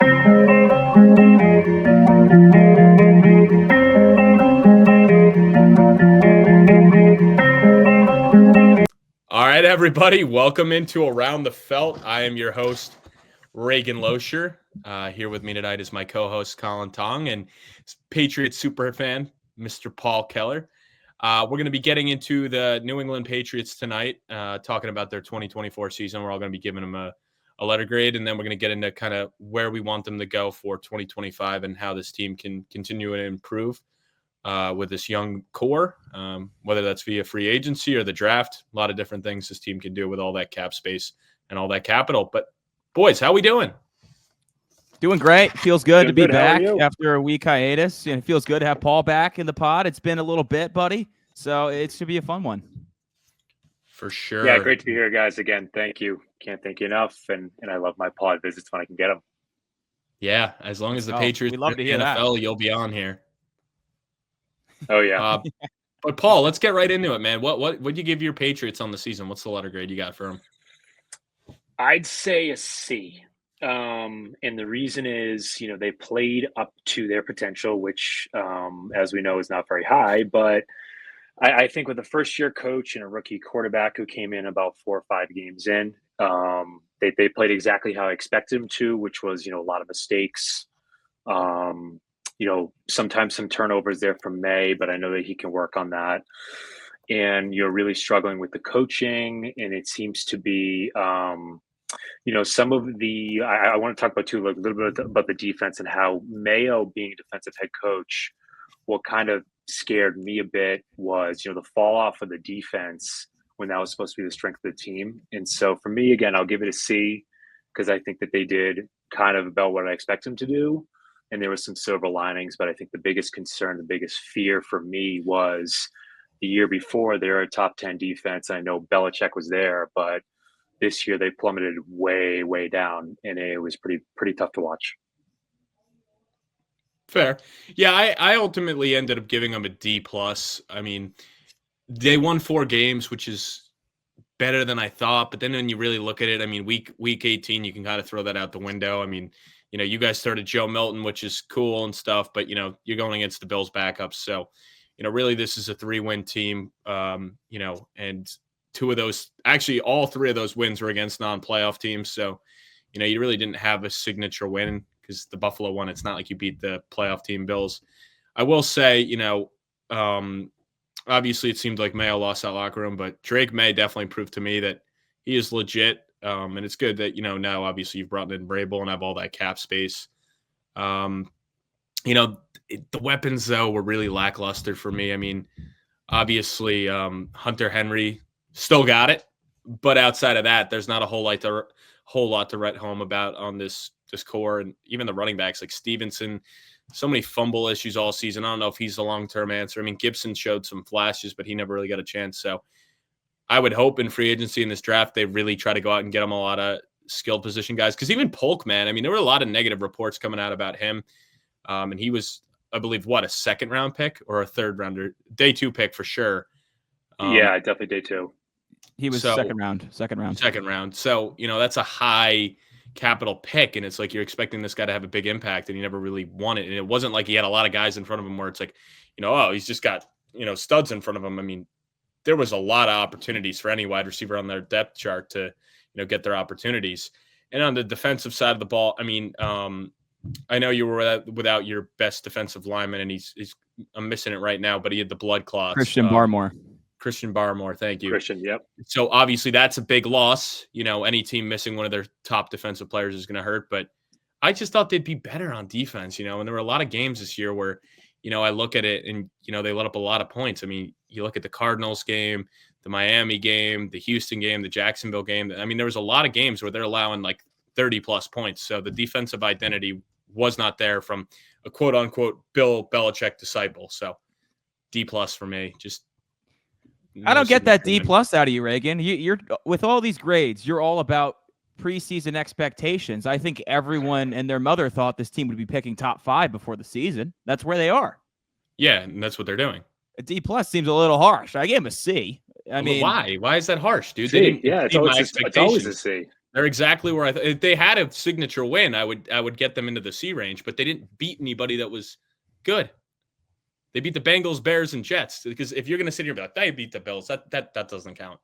All right, everybody, welcome into Around the Felt. I am your host, Reagan Loescher. Here with me tonight is my co-host, Colin Tong, and Patriots superfan, Mr. Paul Keller. We're going to be getting into the New England Patriots tonight, talking about their 2024 season. We're all going to be giving them a letter grade, and then we're going to get into kind of where we want them to go for 2025 and how this team can continue to improve with this young core, whether that's via free agency or the draft. A lot of different things this team can do with all that cap space and all that capital. But, boys, how we doing? Doing great. Feels good to be back after a week hiatus. And it feels good to have Paul back in the pod. It's been a little bit, buddy. So it should be a fun one. For sure. Yeah, great to be here, guys. Again, thank you. Can't thank you enough. And I love my pod visits when I can get them. Yeah, as long as the Patriots we love to hear NFL, that. You'll be on here. Oh, yeah. But, Paul, let's get right into it, man. What'd you give your Patriots on the season? What's the letter grade you got for them? I'd say a C. And the reason is, they played up to their potential, which, as we know, is not very high. But I think with a first-year coach and a rookie quarterback who came in about 4 or 5 games in, they played exactly how I expected them to, which was, a lot of mistakes. Sometimes some turnovers there from May, but I know that he can work on that. And you're really struggling with the coaching, and it seems to be some of the I want to talk about too, a little bit about the defense and how Mayo being a defensive head coach, what kind of scared me a bit was, the fall off of the defense when that was supposed to be the strength of the team. And so for me, again, I'll give it a C because I think that they did kind of about what I expect them to do. And there were some silver linings, but I think the biggest concern, the biggest fear for me was the year before they're a top 10 defense. I know Belichick was there, but this year they plummeted way, way down, and it was pretty tough to watch. Fair. Yeah, I ultimately ended up giving them a D+. I mean, they won 4 games, which is better than I thought. But then when you really look at it, I mean, week 18, you can kind of throw that out the window. I mean, you guys started Joe Milton, which is cool and stuff, but, you're going against the Bills backups. So, really this is a 3-win team, and 2 of those, actually all 3 of those wins were against non-playoff teams. So, you really didn't have a signature win because the Buffalo one, it's not like you beat the playoff team Bills. I will say, obviously it seemed like Mayo lost that locker room, but Drake Maye definitely proved to me that he is legit. And it's good that, now obviously you've brought in Vrabel and have all that cap space. The weapons, though, were really lackluster for me. I mean, obviously Hunter Henry still got it, but outside of that, there's not a whole lot to write home about on this core. And even the running backs like Stevenson, so many fumble issues all season. I don't know if he's the long-term answer. I mean, Gibson showed some flashes, but he never really got a chance. So I would hope in free agency in this draft, they really try to go out and get him a lot of skilled position guys. Because even Polk, man, I mean, there were a lot of negative reports coming out about him. And he was, I believe, a second-round pick or a third-rounder? Day 2 pick for sure. Yeah, definitely day 2. He was second round. Second round. So, that's a high capital pick, and it's like you're expecting this guy to have a big impact, and he never really won it. And it wasn't like he had a lot of guys in front of him where it's like, he's just got, studs in front of him. I mean, there was a lot of opportunities for any wide receiver on their depth chart to, get their opportunities. And on the defensive side of the ball, I mean, I know you were without your best defensive lineman, and I'm missing it right now, but he had the blood clots. Christian Barmore. Thank you. Christian, yep. So obviously that's a big loss. Any team missing one of their top defensive players is going to hurt, but I just thought they'd be better on defense, and there were a lot of games this year where, I look at it and, they let up a lot of points. I mean, you look at the Cardinals game, the Miami game, the Houston game, the Jacksonville game. I mean, there was a lot of games where they're allowing like 30 plus points. So the defensive identity was not there from a quote unquote Bill Belichick disciple. So D+ for me. Just I don't get that D+ out of you, Reagan. You're with all these grades, you're all about preseason expectations. I think everyone and their mother thought this team would be picking top 5 before the season. That's where they are. Yeah, and that's what they're doing. A D+ seems a little harsh. I gave him a C. I mean, why? Why is that harsh, dude? C. Yeah, it's always a C. They're exactly where if they had a signature win, I would get them into the C range, but they didn't beat anybody that was good. They beat the Bengals, Bears, and Jets. Because if you're going to sit here and be like, they beat the Bills, that doesn't count.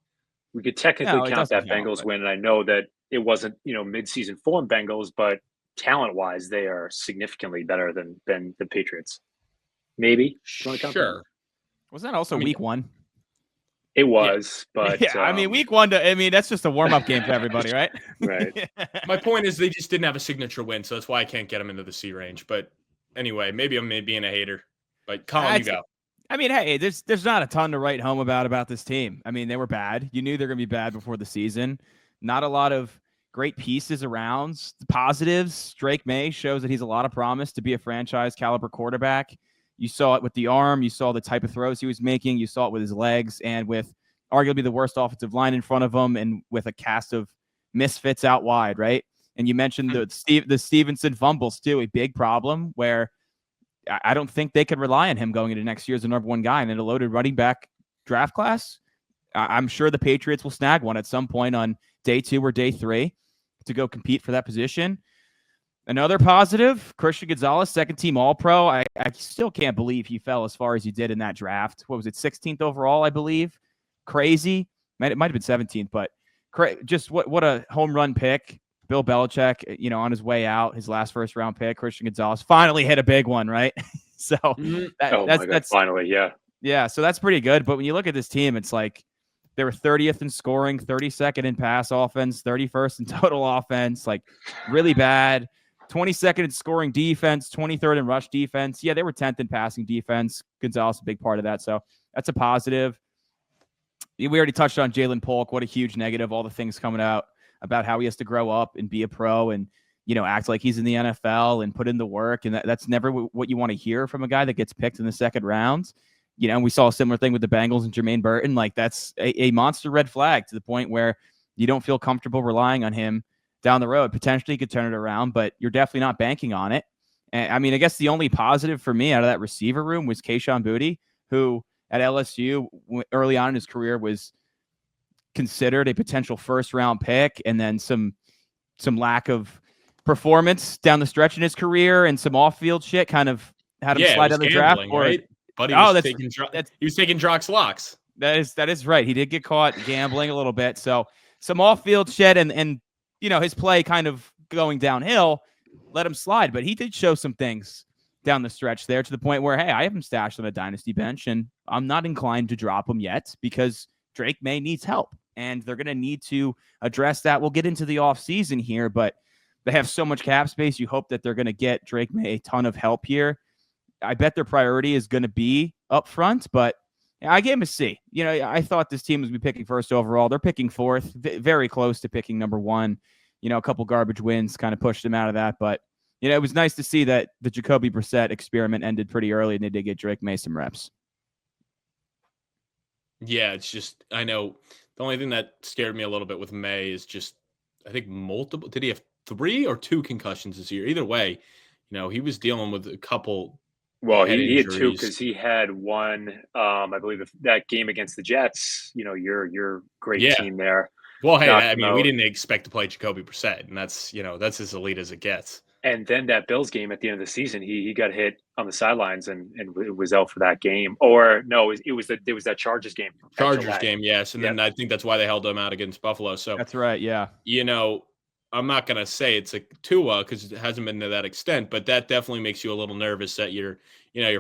We could technically count that Bengals win, and I know that it wasn't, mid-season form Bengals, but talent-wise, they are significantly better than the Patriots. Maybe. Sure. Was that also week one? It was, but week one. That's just a warm-up game for everybody, right? Right. My point is they just didn't have a signature win, so that's why I can't get them into the C range. But anyway, maybe I'm being a hater. But Colin, you go. Hey, there's not a ton to write home about this team. They were bad. You knew they're going to be bad before the season. Not a lot of great pieces around. The positives, Drake Maye shows that he's a lot of promise to be a franchise caliber quarterback. You saw it with the arm. You saw the type of throws he was making. You saw it with his legs and with arguably the worst offensive line in front of him and with a cast of misfits out wide, right? And you mentioned the Stevenson fumbles too, a big problem where I don't think they could rely on him going into next year as the number one guy. And in a loaded running back draft class, I'm sure the Patriots will snag one at some point on day 2 or day 3 to go compete for that position. Another positive, Christian Gonzalez, second-team All-Pro. I still can't believe he fell as far as he did in that draft. What was it, 16th overall, I believe? Crazy. It might have been 17th, but just what a home run pick. Bill Belichick, on his way out, his last first-round pick, Christian Gonzalez, finally hit a big one, right? So that's finally, yeah. Yeah, so that's pretty good. But when you look at this team, it's like they were 30th in scoring, 32nd in pass offense, 31st in total offense, like really bad. 22nd in scoring defense, 23rd in rush defense. Yeah, they were 10th in passing defense. Gonzalez, a big part of that. So that's a positive. We already touched on Jalen Polk. What a huge negative. All the things coming out about how he has to grow up and be a pro and, act like he's in the NFL and put in the work. And that's never what you want to hear from a guy that gets picked in the second round. And we saw a similar thing with the Bengals and Jermaine Burton. Like that's a monster red flag to the point where you don't feel comfortable relying on him down the road. Potentially could turn it around, but you're definitely not banking on it. And I guess the only positive for me out of that receiver room was Kayshon Boutte, who at LSU early on in his career was considered a potential first-round pick, and then some lack of performance down the stretch in his career and some off-field shit kind of had him slide out of the draft. Right? But he was taking Drock's locks. That is right. He did get caught gambling a little bit. So some off-field shit and his play kind of going downhill, let him slide. But he did show some things down the stretch there to the point where, hey, I have him stashed on a dynasty bench, and I'm not inclined to drop him yet because Drake Maye needs help, and they're going to need to address that. We'll get into the offseason here, but they have so much cap space. You hope that they're going to get Drake Maye a ton of help here. I bet their priority is going to be up front, but I gave him a C. I thought this team was going to be picking first overall. They're picking fourth, very close to picking number one. A couple garbage wins kind of pushed them out of that, but it was nice to see that the Jacoby Brissett experiment ended pretty early, and they did get Drake Maye some reps. Yeah, it's just, I know the only thing that scared me a little bit with May is just, I think multiple, did he have 3 or 2 concussions this year? Either way, he was dealing with a couple. Well, he had 2 because he had one, I believe that game against the Jets, your great team there. Well, hey, we didn't expect to play Jacoby Brissett, and that's as elite as it gets. And then that Bills game at the end of the season, he got hit on the sidelines and was out for that game. Or no, it was that Chargers game. Chargers game, yes. And then I think that's why they held him out against Buffalo. So that's right, yeah. I'm not gonna say it's a Tua because it hasn't been to that extent, but that definitely makes you a little nervous that your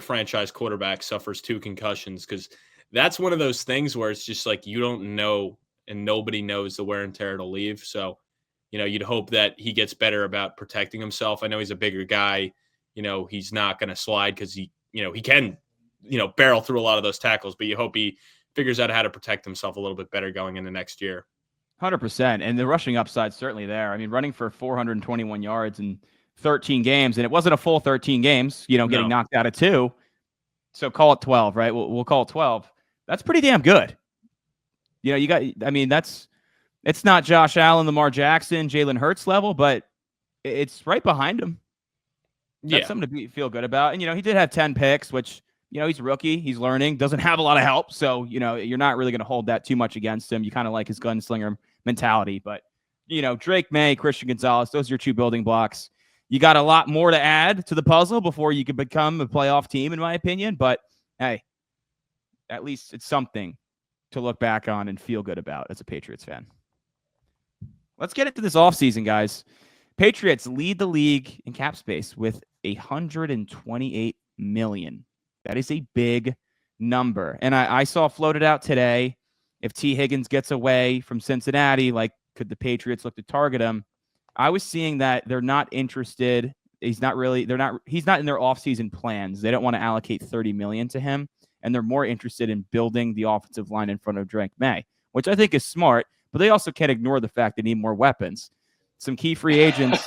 franchise quarterback suffers 2 concussions, because that's one of those things where it's just like you don't know and nobody knows the wear and tear it'll leave. So you'd hope that he gets better about protecting himself. I know he's a bigger guy. He's not going to slide because he can, barrel through a lot of those tackles, but you hope he figures out how to protect himself a little bit better going into next year. 100%. And the rushing upside's certainly there. Running for 421 yards in 13 games, and it wasn't a full 13 games, getting knocked out of 2. So call it 12, right? We'll call it 12. That's pretty damn good. It's not Josh Allen, Lamar Jackson, Jalen Hurts level, but it's right behind him. That's something to feel good about. And, he did have 10 picks, which, he's a rookie. He's learning, doesn't have a lot of help. So, you're not really going to hold that too much against him. You kind of like his gunslinger mentality. But, Drake Maye, Christian Gonzalez, those are your two building blocks. You got a lot more to add to the puzzle before you can become a playoff team, in my opinion. But, hey, at least it's something to look back on and feel good about as a Patriots fan. Let's get into this offseason, guys. Patriots lead the league in cap space with $128 million. That is a big number. And I saw floated out today, if T. Higgins gets away from Cincinnati, could the Patriots look to target him? I was seeing that they're not interested. He's not in their offseason plans. They don't want to allocate $30 million to him, and they're more interested in building the offensive line in front of Drake Maye, which I think is smart, but they also can't ignore the fact they need more weapons. Some key free agents,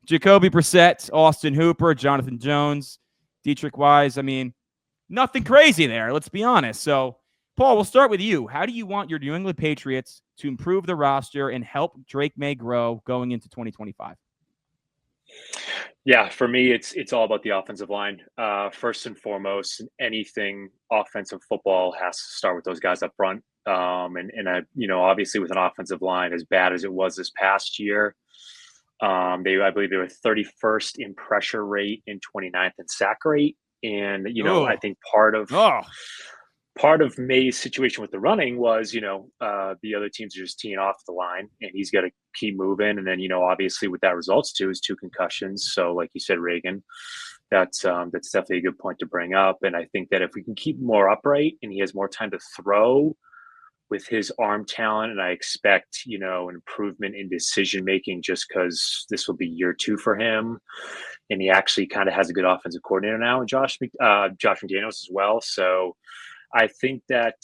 Jacoby Brissett, Austin Hooper, Jonathan Jones, Dietrich Wise. I mean, nothing crazy there, let's be honest. So, Paul, we'll start with you. How do you want your New England Patriots to improve the roster and help Drake Maye grow going into 2025? Yeah, for me, it's all about the offensive line. First and foremost, anything offensive football has to start with those guys up front. Obviously with an offensive line as bad as it was this past year, I believe they were 31st in pressure rate and 29th in sack rate. And, I think part of May's situation with the running was, the other teams are just teeing off the line and he's got to keep moving. And then, obviously what that results to is 2 concussions. So like you said, Reagan, that's definitely a good point to bring up. And I think that if we can keep him more upright and he has more time to throw with his arm talent, and I expect, an improvement in decision-making just because this will be year 2 for him. And he actually kind of has a good offensive coordinator now, and Josh McDaniels as well. So I think that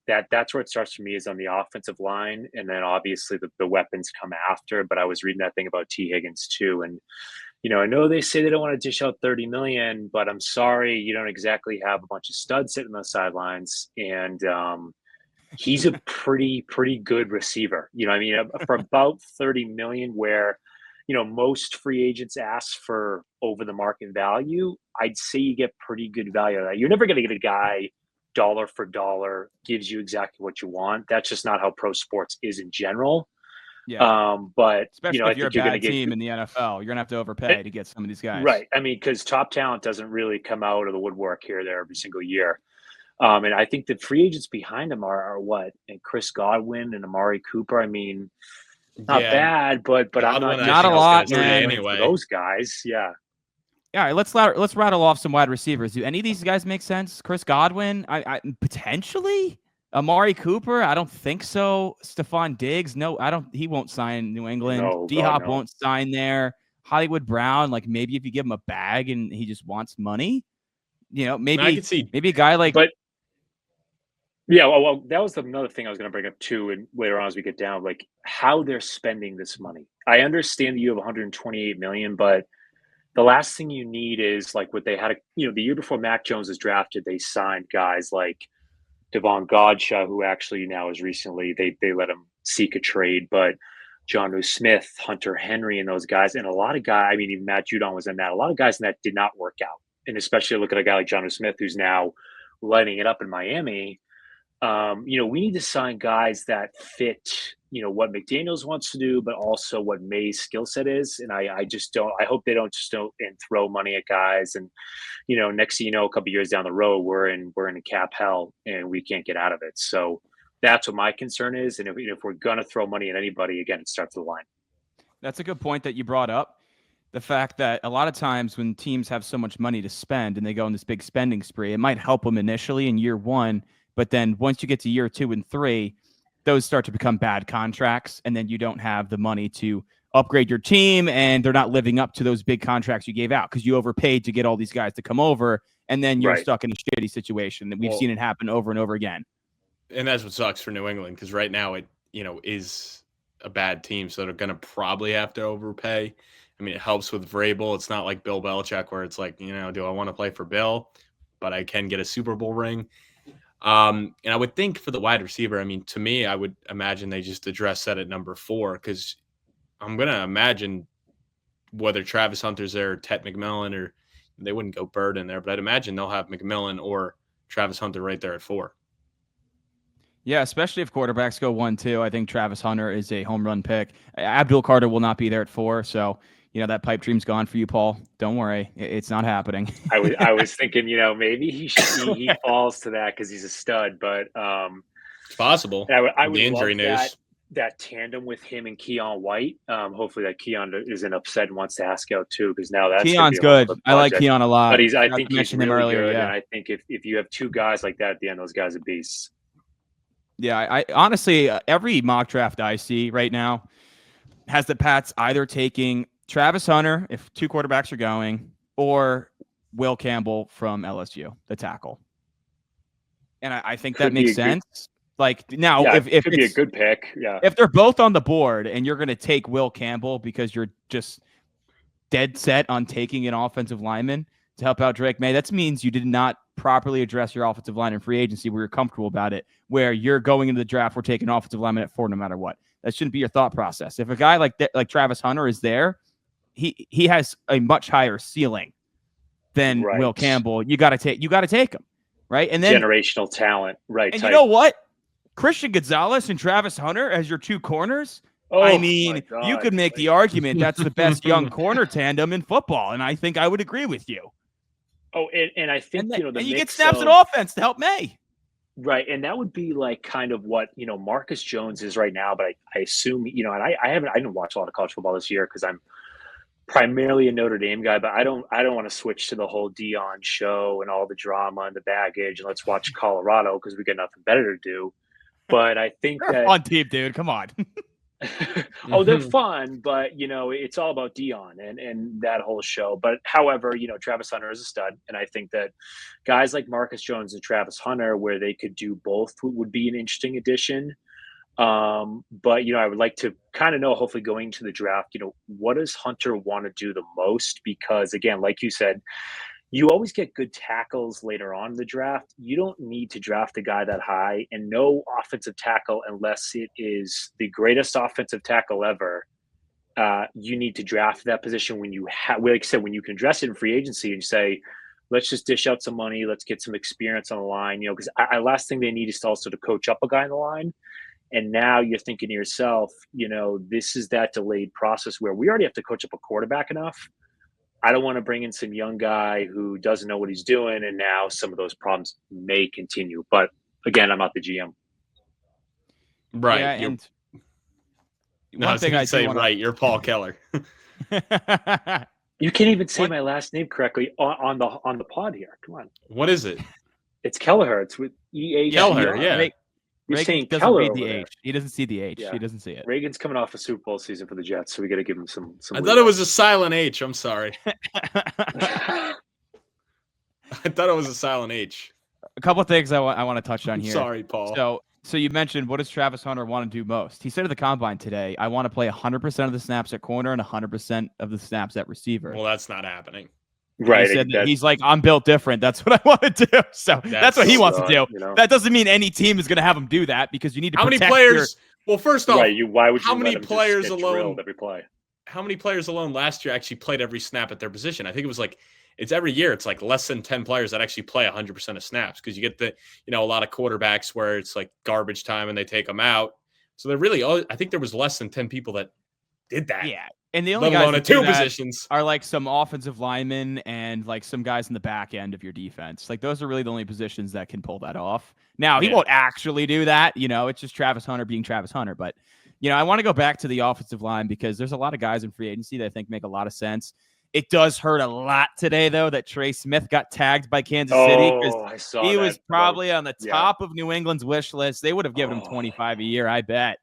that's where it starts for me, is on the offensive line. And then obviously the weapons come after, but I was reading that thing about T. Higgins too. And, I know they say they don't want to dish out $30 million, but I'm sorry, you don't exactly have a bunch of studs sitting on the sidelines. And he's a pretty good receiver. For about $30 million, where, most free agents ask for over the market value, I'd say you get pretty good value out of that. You're never going to get a guy dollar for dollar gives you exactly what you want. That's just not how pro sports is in general. Yeah. But especially if you're a bad team in the NFL, you're gonna have to overpay to get some of these guys. Right. I mean, because top talent doesn't really come out of the woodwork here or there every single year. And I think the free agents behind him are what? And Chris Godwin and Amari Cooper. I mean, not bad, but I'm not a lot, man. Anyway, those guys, yeah. All right, let's rattle off some wide receivers. Do any of these guys make sense? Chris Godwin, I potentially. Amari Cooper, I don't think so. Stephon Diggs, no, I don't. He won't sign New England. No, D-Hop won't sign there. Hollywood Brown, maybe if you give him a bag and he just wants money, maybe I could see maybe a guy like. But yeah, well, that was another thing I was going to bring up too, and later on as we get down, how they're spending this money. I understand that you have 128 million, but the last thing you need is what they had. The year before Mac Jones was drafted, they signed guys like Devon Godshaw, who actually now is recently, they let him seek a trade, but Jonnu Smith, Hunter Henry, and those guys, and a lot of guys, even Matt Judon was in that. A lot of guys in that did not work out. And especially look at a guy like Jonnu Smith, who's now lighting it up in Miami. We need to sign guys that fit, what McDaniels wants to do, but also what May's skill set is. And I just don't, I hope they don't just don't and throw money at guys. And, next thing you know, a couple of years down the road, we're in a cap hell and we can't get out of it. So that's what my concern is. And if we're going to throw money at anybody, again, it starts with the line. That's a good point that you brought up. The fact that a lot of times when teams have so much money to spend and they go on this big spending spree, it might help them initially in year 1. But then once you get to year 2 and 3, those start to become bad contracts. And then you don't have the money to upgrade your team. And they're not living up to those big contracts you gave out because you overpaid to get all these guys to come over. And then you're stuck in a shitty situation. And we've seen it happen over and over again. And that's what sucks for New England, because right now it, is a bad team. So they're going to probably have to overpay. It helps with Vrabel. It's not like Bill Belichick where it's like, do I want to play for Bill? But I can get a Super Bowl ring. And I would think for the wide receiver, to me, I would imagine they just address that at number 4, because I'm going to imagine whether Travis Hunter's there or Ted McMillan, or they wouldn't go Bird in there, but I'd imagine they'll have McMillan or Travis Hunter right there at 4. Yeah, especially if quarterbacks go 1-2. I think Travis Hunter is a home run pick. Abdul Carter will not be there at 4, so that pipe dream's gone for you, Paul. Don't worry, it's not happening. I was thinking, maybe he falls to that because he's a stud, but it's possible. I would the injury love news. that tandem with him and Keon White. Hopefully that Keon isn't upset and wants to ask out too, because now that's Keon's good. I like Keon a lot. But I think he's really earlier, good, yeah. and I think if you have two guys like that at the end, those guys are beasts. Yeah, I honestly, every mock draft I see right now has the Pats either taking Travis Hunter, if 2 quarterbacks are going, or Will Campbell from LSU, the tackle. And I think that makes sense. Like now, if it could be a good pick, yeah. If they're both on the board and you're going to take Will Campbell because you're just dead set on taking an offensive lineman to help out Drake Maye, that means you did not properly address your offensive line in free agency where you're comfortable about it, where you're going into the draft, we're taking offensive lineman at 4 no matter what. That shouldn't be your thought process. If a guy like Travis Hunter is there, he has a much higher ceiling than Will Campbell. You got to take him, right? And then generational talent, right? And you know what? Christian Gonzalez and Travis Hunter as your 2 corners. Oh, I mean, you could make the argument that's the best young corner tandem in football, and I think I would agree with you. Oh, and I think and you get snaps in offense to help May. Right, and that would be like kind of what Marcus Jones is right now. But I assume and I didn't watch a lot of college football this year because I'm primarily a Notre Dame guy. But I don't want to switch to the whole Dion show and all the drama and the baggage and let's watch Colorado because we got nothing better to do. But I think they're a fun team, dude. Come on. Oh, they're fun, but it's all about Dion and that whole show. But however, Travis Hunter is a stud, and I think that guys like Marcus Jones and Travis Hunter, where they could do both, would be an interesting addition. But I would like to kind of know, hopefully going to the draft, what does Hunter want to do the most? Because again, like you said, you always get good tackles later on in the draft. You don't need to draft a guy that high, and no offensive tackle, unless it is the greatest offensive tackle ever. You need to draft that position when you like I said, when you can address it in free agency and say, let's just dish out some money. Let's get some experience on the line, because last thing they need is also to coach up a guy on the line. And now you're thinking to yourself, this is that delayed process where we already have to coach up a quarterback enough. I don't want to bring in some young guy who doesn't know what he's doing, and now some of those problems may continue. But again, I'm not the GM. Right. Yeah, and one thing I'd say, right, you're Paul Keller. You can't even say my last name correctly on the pod here. Come on. What is it? It's Kelleher. It's with E-H. Kelleher, yeah. You're Reagan saying doesn't Keller read over the there. H. He doesn't see the H. Yeah. He doesn't see it. Reagan's coming off a Super Bowl season for the Jets, so we got to give him some. I thought it was a silent H. I'm sorry. I thought it was a silent H. A couple of things I want to touch on here. Sorry, Paul. So you mentioned, what does Travis Hunter want to do most? He said at the combine today, I want to play 100% of the snaps at corner and 100% of the snaps at receiver. Well, that's not happening. Right. He said that he's like, I'm built different. That's what I want to do. So that's what he wants to do. That doesn't mean any team is going to have him do that, because you need to How many players? Well, first off, why would you how many let him players just get alone drilled every play? How many players alone last year actually played every snap at their position? I think it was like, it's every year. It's like less than 10 players that actually play 100% of snaps, because you get a lot of quarterbacks where it's like garbage time and they take them out. So they're really, I think there was less than 10 people that did that. Yeah. And the only guys that do that are like some offensive linemen and like some guys in the back end of your defense. Like those are really the only positions that can pull that off. Now, he won't actually do that. It's just Travis Hunter being Travis Hunter. But, I want to go back to the offensive line, because there's a lot of guys in free agency that I think make a lot of sense. It does hurt a lot today, though, that Trey Smith got tagged by Kansas City, because he was probably on the top of New England's wish list. They would have given him $25 a year, I bet,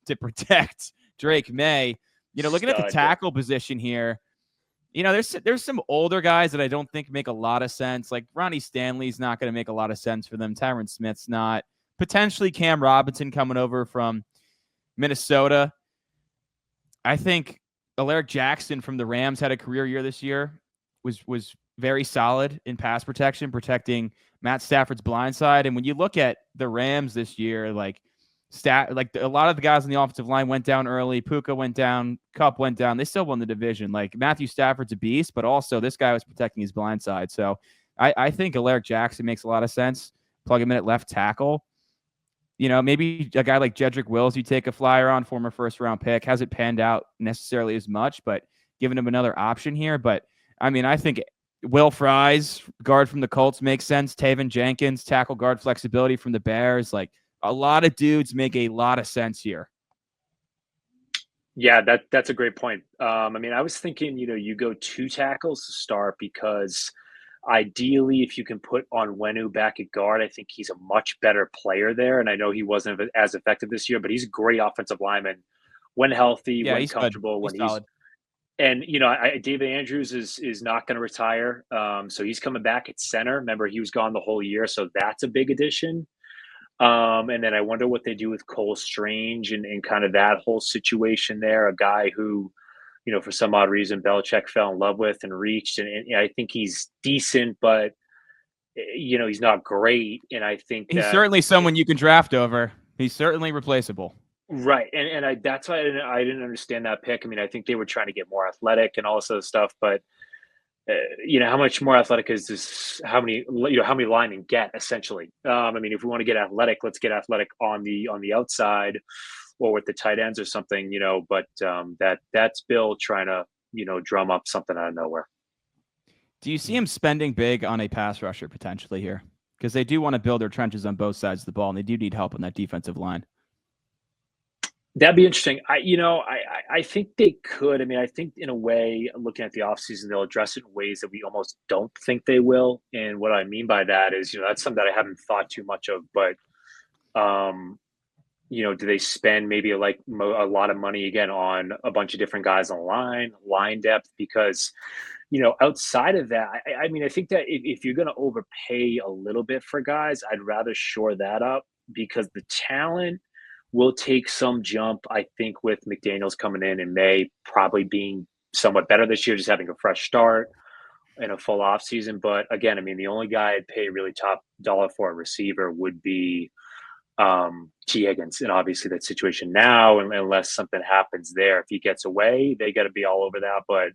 to protect Drake Maye. Looking at the tackle position here, there's some older guys that I don't think make a lot of sense. Like Ronnie Stanley's not going to make a lot of sense for them. Tyron Smith's not. Potentially Cam Robinson coming over from Minnesota. I think Alaric Jackson from the Rams had a career year this year. Was very solid in pass protection, protecting Matt Stafford's blind side. And when you look at the Rams this year, like a lot of the guys on the offensive line went down early. Puka went down. Kupp went down. They still won the division. Like Matthew Stafford's a beast, but also this guy was protecting his blind side. So I think Alaric Jackson makes a lot of sense. Plug him in at left tackle. maybe a guy like Jedrick Wills, you take a flyer on, former first-round pick, hasn't panned out necessarily as much, but giving him another option here. But, I mean, I think Will Fries, guard from the Colts, makes sense. Taven Jenkins, tackle guard flexibility from the Bears. Like, a lot of dudes make a lot of sense here. Yeah, that's a great point. I mean, I was thinking, you go 2 tackles to start because ideally, if you can put Onwenu back at guard, I think he's a much better player there. And I know he wasn't as effective this year, but he's a great offensive lineman when healthy, when comfortable, when he's solid. And David Andrews is not going to retire, so he's coming back at center. Remember, he was gone the whole year, so that's a big addition. And then I wonder what they do with Cole Strange and kind of that whole situation there. A guy who, for some odd reason, Belichick fell in love with and reached. And I think he's decent, but, he's not great. And I think he's certainly someone you can draft over. He's certainly replaceable. Right. And that's why I didn't understand that pick. I mean, I think they were trying to get more athletic and all this other stuff, but how much more athletic is this? How many linemen get essentially? I mean, if we want to get athletic, let's get athletic on the outside or with the tight ends or something, but that's Bill trying to, drum up something out of nowhere. Do you see him spending big on a pass rusher potentially here? Because they do want to build their trenches on both sides of the ball, and they do need help on that defensive line. That'd be interesting. I think they could. I mean, I think in a way, looking at the offseason, they'll address it in ways that we almost don't think they will. And what I mean by that is, that's something that I haven't thought too much of. But, do they spend maybe a lot of money again on a bunch of different guys on the line depth? Because, outside of that, I mean, I think that if you're going to overpay a little bit for guys, I'd rather shore that up because the talent will take some jump, I think, with McDaniels coming in and May probably being somewhat better this year, just having a fresh start and a full offseason. But again, I mean, the only guy I'd pay really top dollar for a receiver would be T. Higgins. And obviously that situation now, unless something happens there, if he gets away, they got to be all over that. But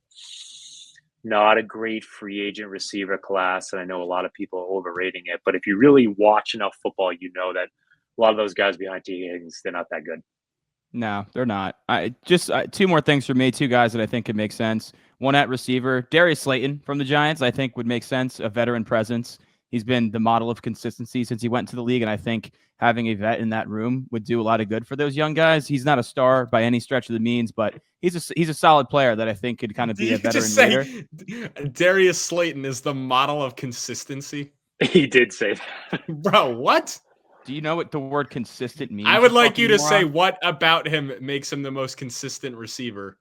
not a great free agent receiver class. And I know a lot of people are overrating it. But if you really watch enough football, you know that a lot of those guys behind T. Higgins, they're not that good. No, they're not. Just 2 more things for me, 2 guys that I think could make sense. One at receiver, Darius Slayton from the Giants, I think would make sense, a veteran presence. He's been the model of consistency since he went to the league, and I think having a vet in that room would do a lot of good for those young guys. He's not a star by any stretch of the means, but he's a solid player that I think could kind of be a veteran leader. Darius Slayton is the model of consistency? He did say that. Bro, what? Do you know what the word consistent means? I would like you to say what about him makes him the most consistent receiver.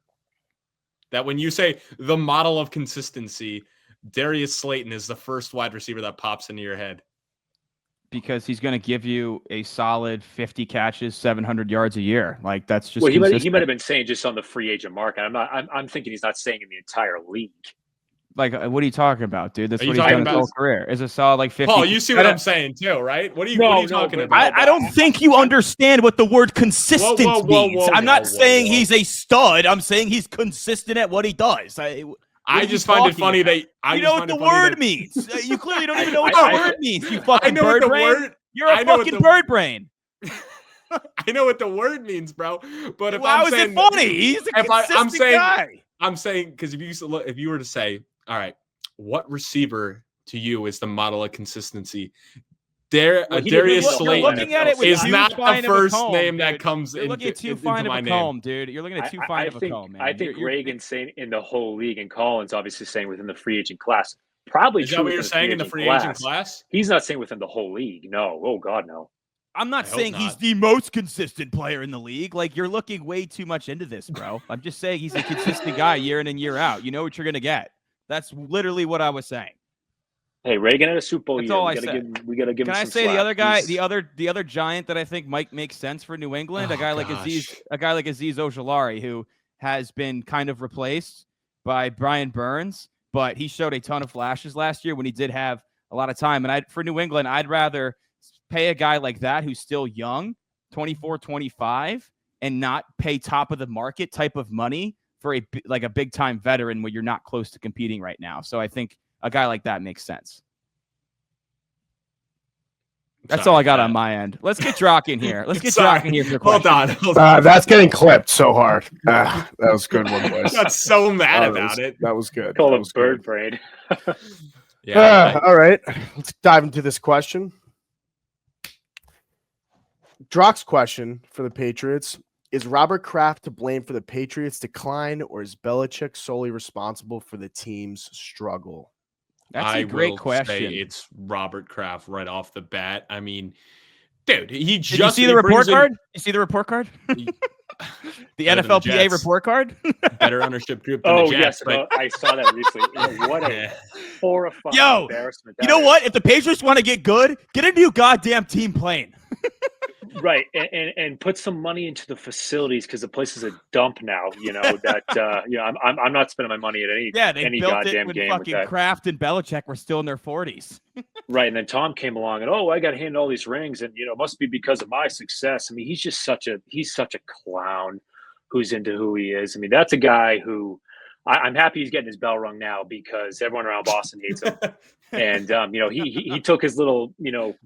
That when you say the model of consistency, Darius Slayton is the first wide receiver that pops into your head. Because he's going to give you a solid 50 catches, 700 yards a year. Like that's just. Well, he might have been saying just on the free agent market. I'm thinking he's not saying in the entire league. Like, what are you talking about, dude? That's what he's done his whole career. Is a solid like 50. Paul, you see what I'm saying too, right? What are you talking about? I don't think you understand what the word consistent means. I'm not saying he's a stud. I'm saying he's consistent at what he does. I just find it funny that you know what the word means. You clearly don't even know what the word means. You fucking bird brain. You're a fucking bird brain. I know what the word means, bro. But if how is it funny? He's a consistent guy. I'm saying because if you were to say, all right, what receiver to you is the model of consistency? Darius Slayton is not the first name that comes into my name. You're looking at too fine of a comb, dude. You're looking at too fine of a comb, man. I think Reagan's saying in the whole league, and Colin's obviously saying within the free agent class. Probably is that what you're saying in the free agent class? He's not saying within the whole league. No. Oh, God, no. I'm not saying he's the most consistent player in the league. Like, you're looking way too much into this, bro. I'm just saying he's a consistent guy year in and year out. You know what you're going to get. That's literally what I was saying. Hey, Reagan at a Super Bowl year. All we got to give him some slack. Can I say the other guy, the other giant that I think might make sense for New England, a guy like Azeez Ojulari, who has been kind of replaced by Brian Burns, but he showed a ton of flashes last year when he did have a lot of time. And for New England, I'd rather pay a guy like that who's still young, 24, 25, and not pay top of the market type of money for a big time veteran where you're not close to competing right now. So I think a guy like that makes sense. That's all I got on my end. Let's get Drock in here. Let's get Drock in here for the question. Hold on. That's getting clipped so hard. That was a good one, boys. I got so mad about it. That was good. Call that it was bird good. brain. All right. Let's dive into this question. Drock's question for the Patriots: is Robert Kraft to blame for the Patriots' decline, or is Belichick solely responsible for the team's struggle? That's a great question. Say it's Robert Kraft right off the bat. I mean, dude, he just. Did you see the report card? You see the report card? The NFLPA report card? Better ownership group than the Jets. Yes, I saw that recently. What a horrifying embarrassment. You know what? If the Patriots want to get good, get a new goddamn team plane. Right, and put some money into the facilities because the place is a dump now. You know that. I'm not spending my money at any built goddamn it when game. Fucking Kraft and Belichick were still in their 40s. Right, and then Tom came along and I got handed all these rings, and it must be because of my success. I mean, he's such a clown who's into who he is. I mean, that's a guy who I'm happy he's getting his bell rung now because everyone around Boston hates him. And he took his little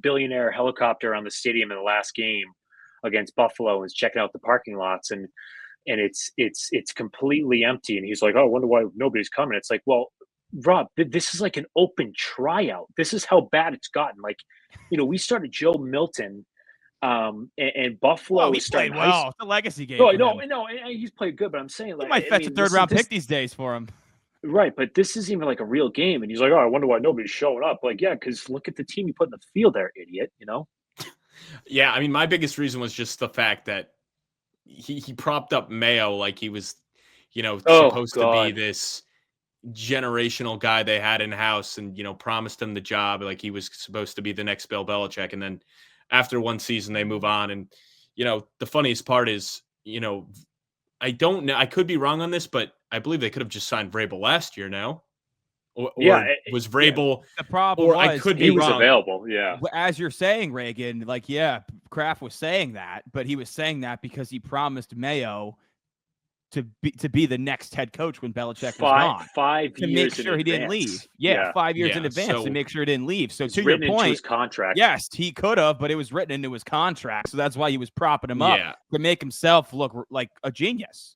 billionaire helicopter on the stadium in the last game against Buffalo and was checking out the parking lots, and it's completely empty. And he's like, "Oh, I wonder why nobody's coming." It's like, well, Rob, this is like an open tryout. This is how bad it's gotten. Like, we started Joe Milton, and Buffalo is playing well. It's a legacy game. No, he's played good, but I'm saying like he might fetch a third round pick these days for him. Right, but this isn't even like a real game. And he's like, "Oh, I wonder why nobody's showing up." Like, yeah, because look at the team you put in the field there, idiot, Yeah, I mean, my biggest reason was just the fact that he propped up Mayo like he was, supposed to be this generational guy they had in-house and, promised him the job like he was supposed to be the next Bill Belichick. And then after one season, they move on. And, the funniest part is, I don't know. I could be wrong on this, but I believe they could have just signed Vrabel last year, no? Or was Vrabel the problem? Or I could be he was wrong. Available, yeah. As you're saying, Reagan, Kraft was saying that, but he was saying that because he promised Mayo to be the next head coach when Belichick was gone. 5 years to make sure he didn't leave. Yeah, 5 years in advance to make sure he didn't leave. So to your point, his contract. Yes, he could have, but it was written into his contract, so that's why he was propping him up to make himself look like a genius.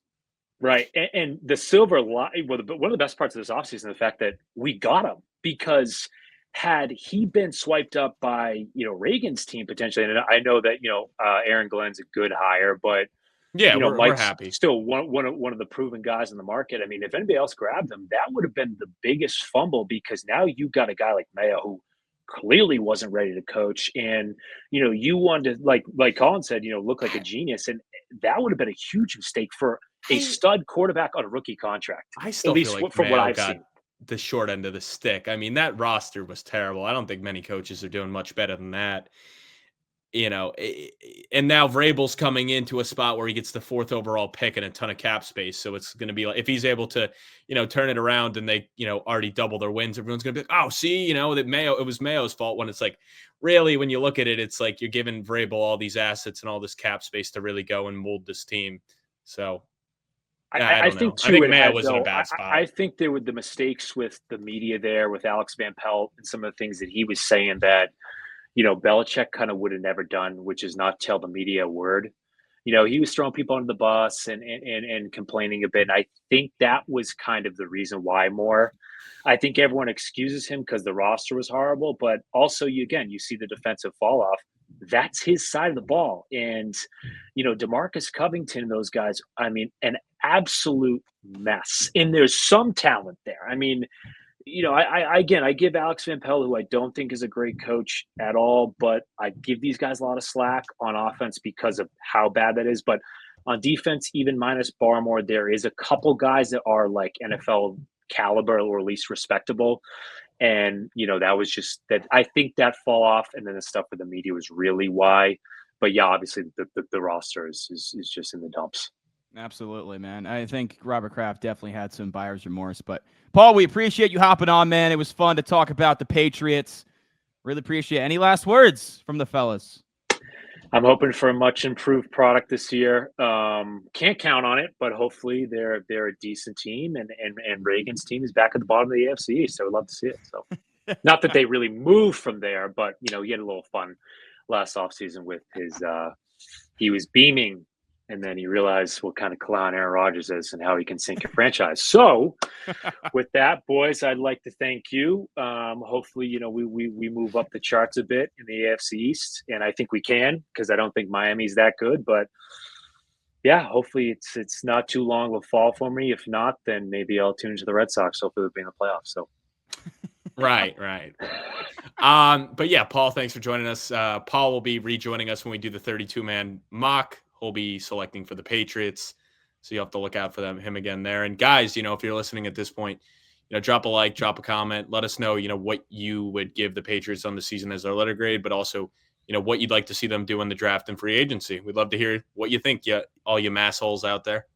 Right, and the silver line, one of the best parts of this offseason, the fact that we got him, because had he been swiped up by Reagan's team potentially, and I know that Aaron Glenn's a good hire, but we're happy. Still one of the proven guys in the market. I mean, if anybody else grabbed him, that would have been the biggest fumble, because now you got a guy like Mayo who clearly wasn't ready to coach, and you wanted to, like Colin said, look like a genius, and that would have been a huge mistake for a stud quarterback on a rookie contract. I still at least feel like from Mayo what I've got seen. The short end of the stick. I mean, that roster was terrible. I don't think many coaches are doing much better than that. And now Vrabel's coming into a spot where he gets the 4th overall pick and a ton of cap space. So it's going to be like, if he's able to, turn it around and they, already double their wins, everyone's going to be like, oh, see, that it was Mayo's fault, when it's like, really, when you look at it, it's like you're giving Vrabel all these assets and all this cap space to really go and mold this team. So I think Mayo was in a bad spot. I think there were the mistakes with the media there, with Alex Van Pelt and some of the things that he was saying that, Belichick kind of would have never done, which is not tell the media a word. He was throwing people under the bus and complaining a bit. And I think that was kind of the reason why more. I think everyone excuses him because the roster was horrible, but also you see the defensive fall off. That's his side of the ball. And, DeMarcus Covington, those guys, I mean, an absolute mess. And there's some talent there. I mean, I give Alex Van Pelt, who I don't think is a great coach at all, but I give these guys a lot of slack on offense because of how bad that is. But on defense, even minus Barmore, there is a couple guys that are like NFL caliber or at least respectable. And, that was just that. I think that fall off, and then the stuff with the media was really why. But yeah, obviously the roster is just in the dumps. Absolutely, man. I think Robert Kraft definitely had some buyer's remorse. But Paul, we appreciate you hopping on, man. It was fun to talk about the Patriots. Really appreciate it. Any last words from the fellas? I'm hoping for a much improved product this year. Can't count on it, but hopefully they're a decent team, and Reagan's team is back at the bottom of the AFC East. So I would love to see it. So not that they really moved from there, but he had a little fun last offseason with his he was beaming, and then he realized what kind of clown Aaron Rodgers is and how he can sink a franchise. So with that, boys, I'd like to thank you. Hopefully, we move up the charts a bit in the AFC East, and I think we can, because I don't think Miami's that good. But yeah, hopefully it's not too long of a fall for me. If not, then maybe I'll tune into the Red Sox. Hopefully they'll be in the playoffs. So Right. But yeah, Paul, thanks for joining us. Paul will be rejoining us when we do the 32-man mock. He'll be selecting for the Patriots, so you'll have to look out for him again there. And guys, if you're listening at this point, drop a like, drop a comment, let us know, what you would give the Patriots on the season as their letter grade, but also, what you'd like to see them do in the draft and free agency. We'd love to hear what you think, all you massholes out there.